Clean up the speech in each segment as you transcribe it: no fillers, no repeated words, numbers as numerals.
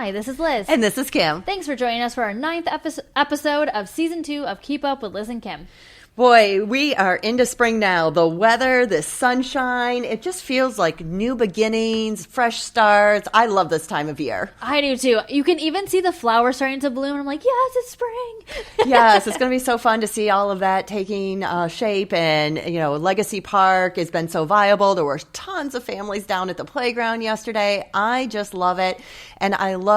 Hi, this is Liz. And this is Kim. Thanks for joining us for our 9th episode of Season 2 of Keep Up with Liz and Kim. Boy, we are into spring now. The weather, the sunshine, it just feels like new beginnings, fresh starts. I love this time of year. I do too. You can even see the flowers starting to bloom. And I'm like, yes, it's spring. Yes, it's going to be so fun to see all of that taking shape. And, Legacy Park has been so viable. There were tons of families down at the playground yesterday. I just love it. And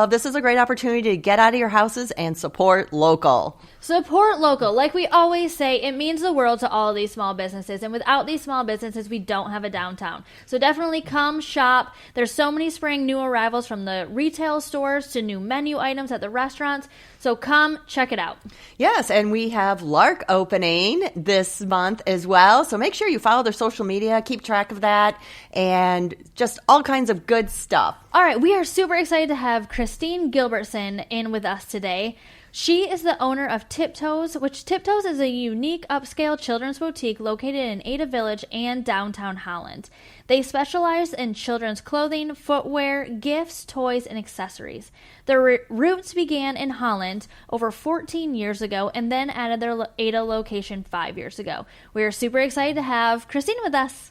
this is a great opportunity to get out of your houses and support local. Support local. Like we always say, it means the world to all of these small businesses. And without these small businesses, we don't have a downtown. So definitely come shop. There's so many spring new arrivals from the retail stores to new menu items at the restaurants. So come check it out. Yes, and we have Lark opening this month as well. So make sure you follow their social media, keep track of that, and just all kinds of good stuff. All right, we are super excited to have Christine Gilbertson in with us today. She is the owner of Tiptoes, which Tiptoes is a unique upscale children's boutique located in Ada Village and downtown Holland. They specialize in children's clothing, footwear, gifts, toys, and accessories. Their roots began in Holland over 14 years ago and then added their Ada location 5 years ago. We are super excited to have Christine with us.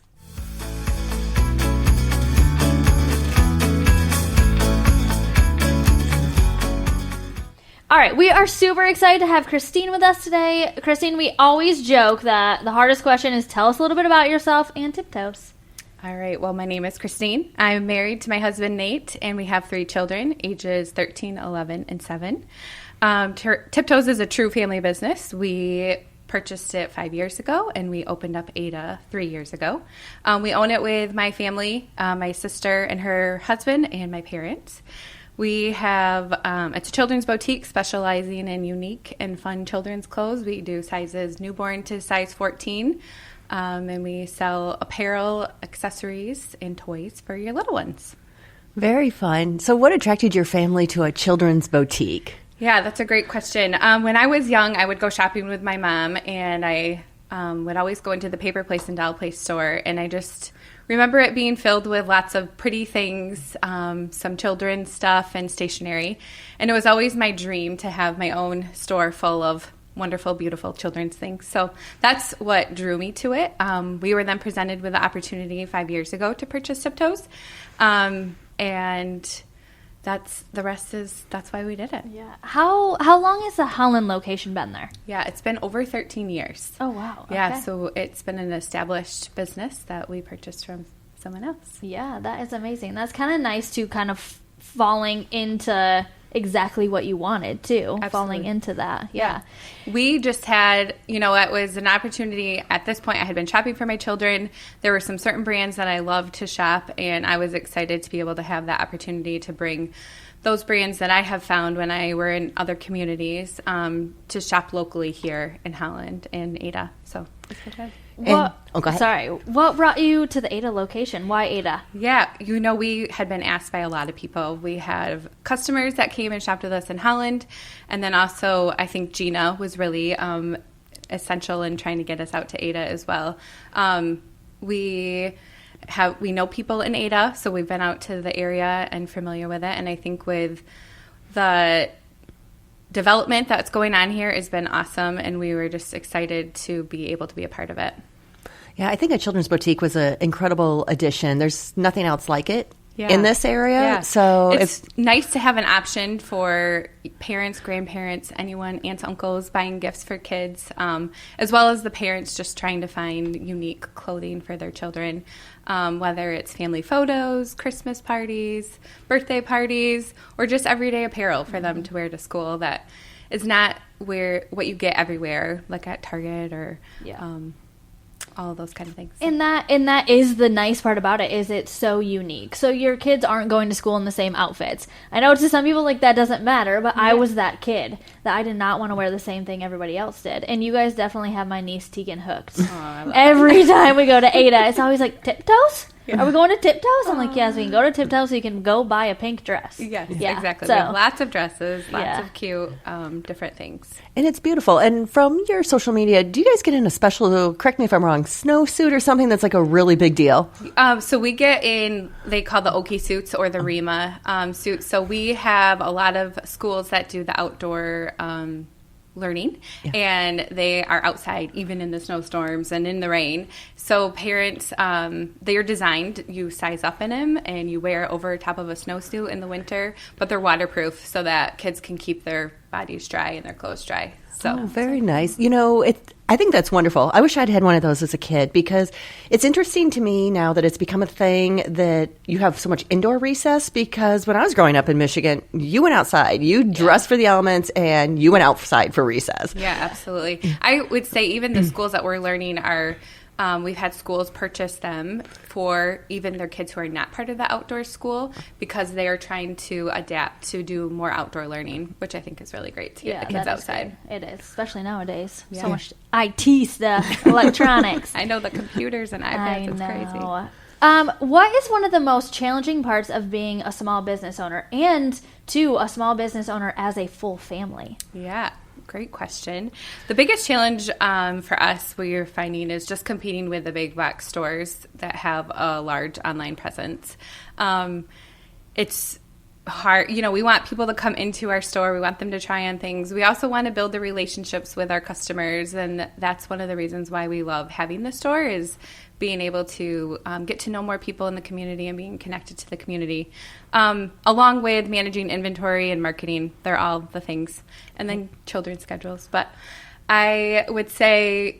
All right, we are super excited to have Christine with us today. Christine, we always joke that the hardest question is tell us a little bit about yourself and Tiptoes. All right, well, my name is Christine. I'm married to my husband, Nate, and we have 3 children, ages 13, 11, and 7. Tiptoes is a true family business. We purchased it 5 years ago, and we opened up Ada 3 years ago. We own it with my family, my sister and her husband, and my parents. We have, it's a children's boutique specializing in unique and fun children's clothes. We do sizes newborn to size 14, and we sell apparel, accessories, and toys for your little ones. Very fun. So what attracted your family to a children's boutique? Yeah, that's a great question. When I was young, I would go shopping with my mom, and I would always go into the Paper Place and Doll Place store, and I just remember it being filled with lots of pretty things, some children's stuff and stationery. And it was always my dream to have my own store full of wonderful, beautiful children's things. So that's what drew me to it. We were then presented with the opportunity 5 years ago to purchase Tiptoes. And that's why we did it. Yeah. How long has the Holland location been there? Yeah, it's been over 13 years. Oh, wow. Okay. Yeah, so it's been an established business that we purchased from someone else. Yeah, that is amazing. That's kind of nice to kind of falling into exactly what you wanted, too. Absolutely. Falling into that. Yeah. We just had, it was an opportunity. At this point, I had been shopping for my children. There were some certain brands that I loved to shop, and I was excited to be able to have that opportunity to bring those brands that I have found when I were in other communities to shop locally here in Holland and Ada. So it's good. Go ahead. Sorry. What brought you to the Ada location? Why Ada? Yeah, we had been asked by a lot of people. We have customers that came and shopped with us in Holland, and then also I think Gina was really essential in trying to get us out to Ada as well. We know people in Ada, so we've been out to the area and familiar with it, and I think with the development that's going on here has been awesome, and we were just excited to be able to be a part of it. Yeah, I think a children's boutique was an incredible addition. There's nothing else like it in this area. Yeah. So it's nice to have an option for parents, grandparents, anyone, aunts, uncles, buying gifts for kids, as well as the parents just trying to find unique clothing for their children, whether it's family photos, Christmas parties, birthday parties, or just everyday apparel for them to wear to school that is not what you get everywhere, like at Target or all of those kind of things. And that is the nice part about it, is it's so unique. So your kids aren't going to school in the same outfits. I know to some people like that doesn't matter, but I was that kid that I did not want to wear the same thing everybody else did. And you guys definitely have my niece Tegan hooked. Every time we go to Ada, it's always like, Tiptoes? are we going to Tiptoes? I'm like, yes, we can go to Tiptoes so you can go buy a pink dress. Yes, Yeah. exactly. So, We have lots of dresses, lots Yeah. of cute different things. And it's beautiful. And from your social media, do you guys get in a special, correct me if I'm wrong, snowsuit or something that's like a really big deal? So we get in, they call the Oki suits or the Rima suits. So we have a lot of schools that do the outdoor learning, and they are outside even in the snowstorms and in the rain. So parents, they are designed, you size up in them and you wear over top of a snowsuit in the winter, but they're waterproof so that kids can keep their bodies dry and their clothes dry. So Oh, very nice. You know, I think that's wonderful. I wish I'd had one of those as a kid, because it's interesting to me now that it's become a thing that you have so much indoor recess, because when I was growing up in Michigan, you went outside, you dressed for the elements, and you went outside for recess. Yeah, absolutely. I would say even the schools that we're learning are, we've had schools purchase them for even their kids who are not part of the outdoor school, because they are trying to adapt to do more outdoor learning, which I think is really great to get the kids that is outside. great. It is, especially nowadays. Yeah. So much IT stuff, electronics. I know the computers and iPads, it's crazy. What is one of the most challenging parts of being a small business owner, and a small business owner as a full family? Yeah, great question. The biggest challenge for us we're finding is just competing with the big box stores that have a large online presence. It's hard. You know, we want people to come into our store. We want them to try on things. We also want to build the relationships with our customers, and that's one of the reasons why we love having the store, is being able to get to know more people in the community and being connected to the community, along with managing inventory and marketing. They're all the things. And then children's schedules. But I would say,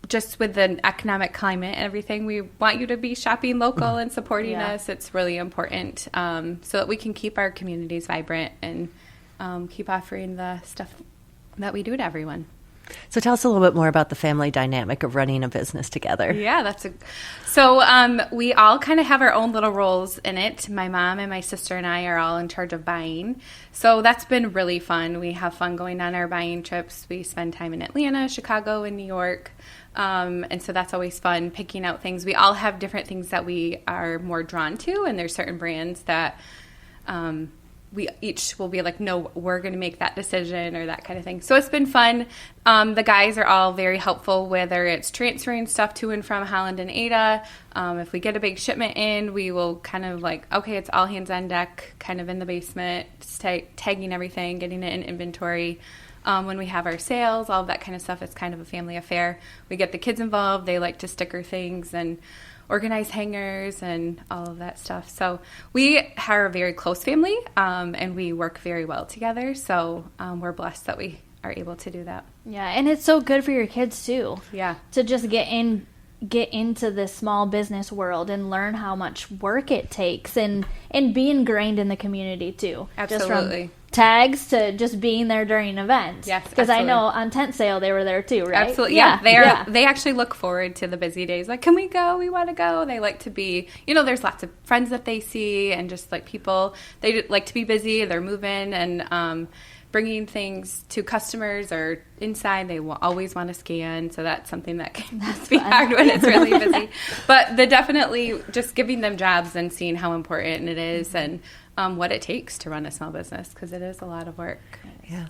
just with the economic climate and everything, we want you to be shopping local and supporting us. It's really important, so that we can keep our communities vibrant and keep offering the stuff that we do to everyone. So tell us a little bit more about the family dynamic of running a business together. Yeah, so we all kind of have our own little roles in it. My mom and my sister and I are all in charge of buying. So that's been really fun. We have fun going on our buying trips. We spend time in Atlanta, Chicago, and New York. And so that's always fun, picking out things. We all have different things that we are more drawn to, and there's certain brands that we each will be like, no, we're going to make that decision, or that kind of thing. So it's been fun. The guys are all very helpful, whether it's transferring stuff to and from Holland and Ada. If we get a big shipment in, we will kind of like, okay, it's all hands on deck, kind of in the basement, tagging everything, getting it in inventory. When we have our sales, all of that kind of stuff, it's kind of a family affair. We get the kids involved. They like to sticker things and organize hangers and all of that stuff. So we are a very close family, and we work very well together. So we're blessed that we are able to do that. Yeah, and it's so good for your kids too. Yeah. To just get into this small business world and learn how much work it takes, and be ingrained in the community too. Absolutely. Just from tags to just being there during events. Yes, because I absolutely. know on tent sale they were there too, right? Absolutely. Yeah. They actually look forward to the busy days. Like, can we go? We want to go. They like to be, there's lots of friends that they see, and just like people, they like to be busy. They're moving and bringing things to customers or inside. They will always want to scan. So that's something that can be hard when it's really busy. But definitely just giving them jobs and seeing how important it is, and what it takes to run a small business, because it is a lot of work. Yeah.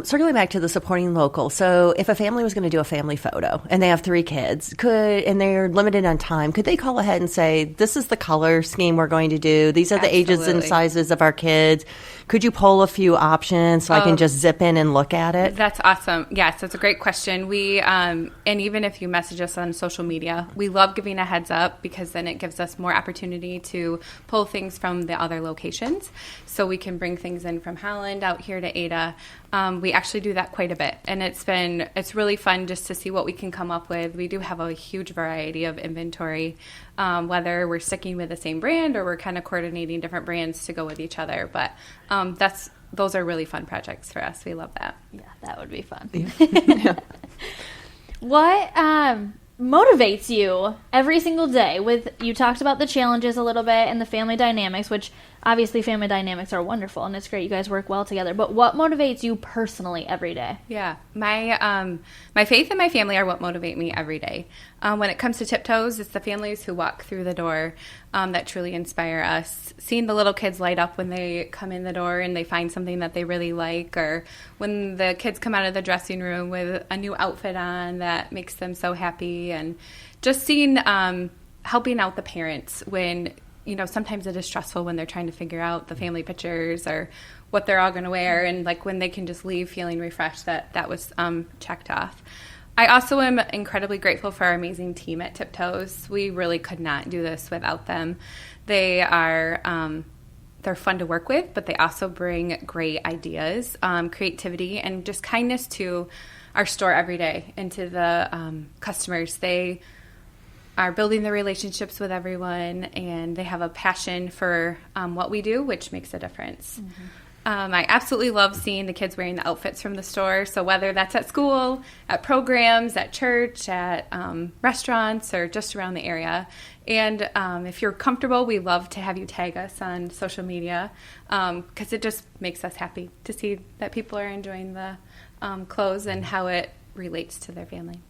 Circling back to the supporting local. So if a family was going to do a family photo and they have 3 kids, and they're limited on time, could they call ahead and say, this is the color scheme we're going to do. These are the ages and sizes of our kids. Could you poll a few options so I can just zip in and look at it? That's awesome. Yes, that's a great question. We, and even if you message us on social media, we love giving a heads up, because then it gives us more opportunity to pull things from the other locations. So we can bring things in from Holland out here to Ada. We actually do that quite a bit, and it's really fun just to see what we can come up with. We do have a huge variety of inventory, whether we're sticking with the same brand or we're kind of coordinating different brands to go with each other. But those are really fun projects for us. We love that. Yeah, that would be fun. Yeah. What motivates you every single day? You talked about the challenges a little bit and the family dynamics, which obviously family dynamics are wonderful and it's great you guys work well together, but what motivates you personally every day? Yeah, my faith and my family are what motivate me every day. When it comes to Tiptoes, it's the families who walk through the door that truly inspire us. Seeing the little kids light up when they come in the door and they find something that they really like, or when the kids come out of the dressing room with a new outfit on that makes them so happy, and just seeing helping out the parents when, sometimes it is stressful when they're trying to figure out the family pictures or what they're all going to wear, and like when they can just leave feeling refreshed that was checked off. I also am incredibly grateful for our amazing team at Tiptoes. We really could not do this without them. They are they're fun to work with, but they also bring great ideas, creativity, and just kindness to our store every day and to the customers. They are building the relationships with everyone, and they have a passion for what we do, which makes a difference. I absolutely love seeing the kids wearing the outfits from the store. So whether that's at school, at programs, at church, at restaurants, or just around the area. And if you're comfortable, we love to have you tag us on social media because it just makes us happy to see that people are enjoying the clothes and how it relates to their family.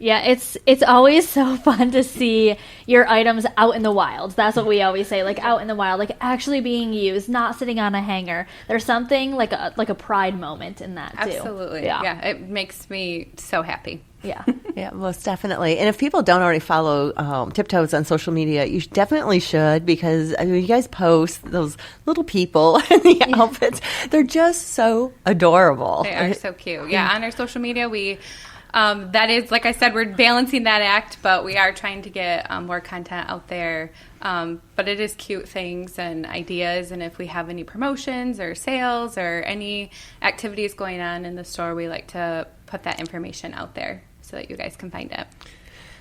Yeah, it's always so fun to see your items out in the wild. That's what we always say, like out in the wild, like actually being used, not sitting on a hanger. There's something like a pride moment in that too. Absolutely. Yeah, it makes me so happy. Yeah. Yeah, most definitely. And if people don't already follow Tiptoes on social media, you definitely should, because you guys post those little people in the outfits. They're just so adorable. They are so cute. Yeah, on our social media, we... that is, like I said, we're balancing that act, but we are trying to get more content out there. But it is cute things and ideas, and if we have any promotions or sales or any activities going on in the store, we like to put that information out there so that you guys can find it.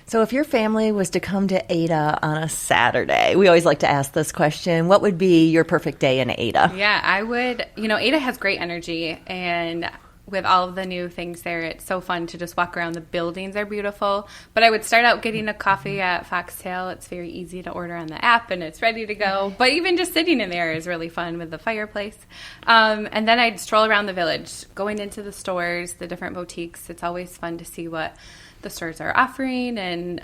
So if your family was to come to Ada on a Saturday, we always like to ask this question, what would be your perfect day in Ada? Yeah, I would, Ada has great energy, and with all of the new things there, it's so fun to just walk around. The buildings are beautiful. But I would start out getting a coffee at Foxtail. It's very easy to order on the app, and it's ready to go. But even just sitting in there is really fun with the fireplace. And then I'd stroll around the village, going into the stores, the different boutiques. It's always fun to see what the stores are offering, and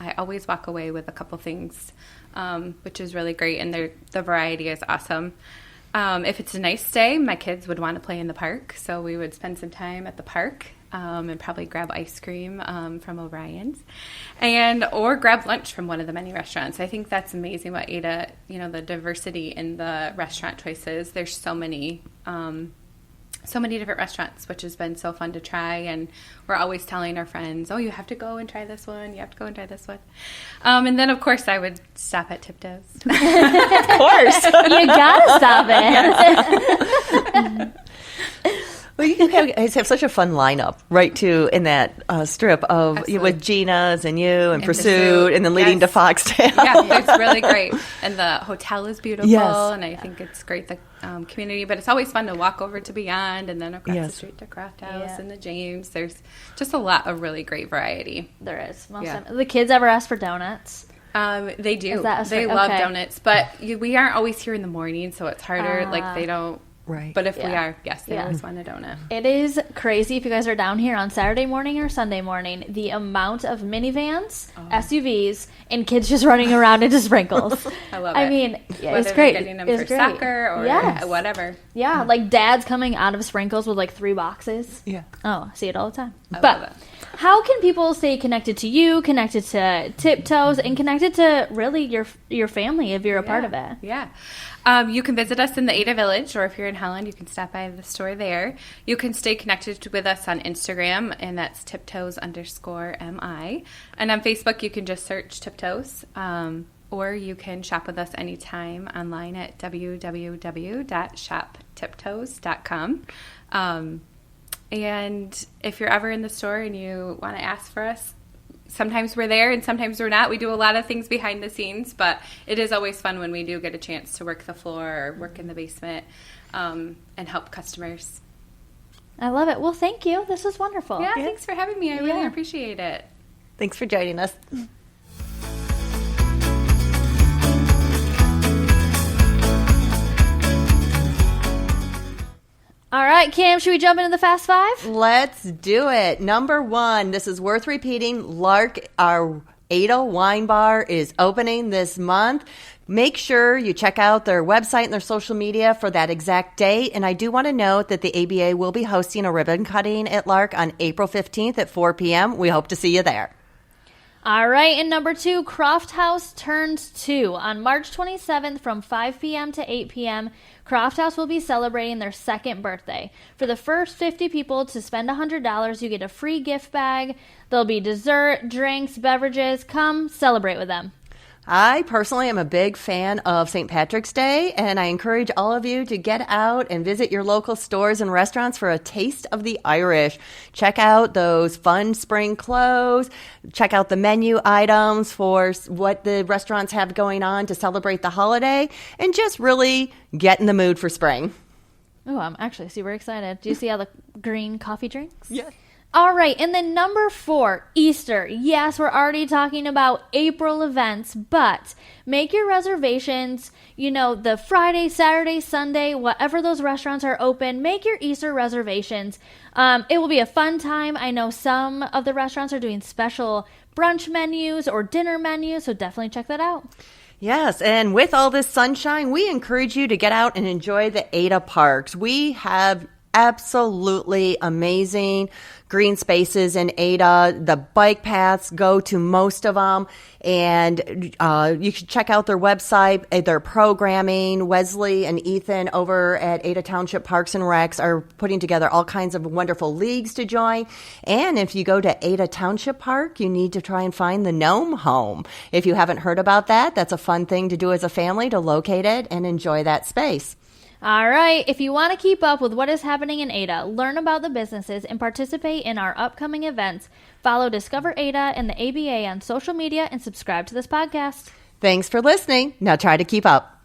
I always walk away with a couple things, which is really great, and the variety is awesome. If it's a nice day, my kids would want to play in the park, so we would spend some time at the park and probably grab ice cream from O'Brien's or grab lunch from one of the many restaurants. I think that's amazing what Ada, the diversity in the restaurant choices. There's so many different restaurants, which has been so fun to try, and we're always telling our friends, you have to go and try this one, you have to go and try this one. And then, of course, I would stop at Tiptoes. Of course. You gotta stop it. Well, you guys have such a fun lineup, right, too, in that strip of with Gina's and you and Pursuit, and then leading to Foxtail. Yeah, it's really great. And the hotel is beautiful, yes. And I think it's great, the community. But it's always fun to walk over to Beyond and then across the street to Craft House and the James. There's just a lot of really great variety. There is. The kids ever ask for donuts? They do. They love donuts. But we aren't always here in the morning, so it's harder. They don't. Right. But if we are, yes, they always want a donut. It is crazy if you guys are down here on Saturday morning or Sunday morning, the amount of minivans, SUVs, and kids just running around into sprinkles. I love it. I mean, whether it's great. Getting them for soccer or whatever. Yeah, like dads coming out of sprinkles with like 3 boxes. Yeah. Oh, I see it all the time. I love it. How can people stay connected to you, connected to Tiptoes, and connected to really your family if you're a part of it? Yeah. You can visit us in the Ada Village, or if you're in Holland, you can stop by the store there. You can stay connected with us on Instagram, and that's tiptoes_MI. And on Facebook, you can just search Tiptoes, or you can shop with us anytime online at www.shoptiptoes.com. And if you're ever in the store and you want to ask for us, sometimes we're there and sometimes we're not. We do a lot of things behind the scenes, but it is always fun when we do get a chance to work the floor or work in the basement and help customers. I love it. Well, thank you. This was wonderful. Yeah, thanks for having me. I really appreciate it. Thanks for joining us. All right, Kim, should we jump into the Fast Five? Let's do it. Number 1, this is worth repeating. Lark, our Ada Wine Bar, is opening this month. Make sure you check out their website and their social media for that exact date. And I do want to note that the ABA will be hosting a ribbon cutting at Lark on April 15th at 4 p.m. We hope to see you there. All right, and number 2, Croft House turns 2. On March 27th from 5 p.m. to 8 p.m., Croft House will be celebrating their 2nd birthday. For the first 50 people to spend $100, you get a free gift bag. There'll be dessert, drinks, beverages. Come celebrate with them. I personally am a big fan of St. Patrick's Day, and I encourage all of you to get out and visit your local stores and restaurants for a taste of the Irish. Check out those fun spring clothes. Check out the menu items for what the restaurants have going on to celebrate the holiday, and just really get in the mood for spring. Oh, I'm actually super excited. Do you see all the green coffee drinks? Yes. All right, and then number 4, Easter. Yes, we're already talking about April events, but make your reservations, the Friday, Saturday, Sunday, whatever those restaurants are open, make your Easter reservations. It will be a fun time. I know some of the restaurants are doing special brunch menus or dinner menus, so definitely check that out. Yes, and with all this sunshine, we encourage you to get out and enjoy the Ada parks. We have absolutely amazing green spaces in Ada. The bike paths go to most of them, and you should check out their website, their programming. Wesley and Ethan over at Ada Township Parks and Recs are putting together all kinds of wonderful leagues to join. And if you go to Ada Township Park, you need to try and find the Gnome Home. If you haven't heard about that, that's a fun thing to do as a family, to locate it and enjoy that space. All right, if you want to keep up with what is happening in Ada, learn about the businesses, and participate in our upcoming events, follow Discover Ada and the ABA on social media and subscribe to this podcast. Thanks for listening. Now try to keep up.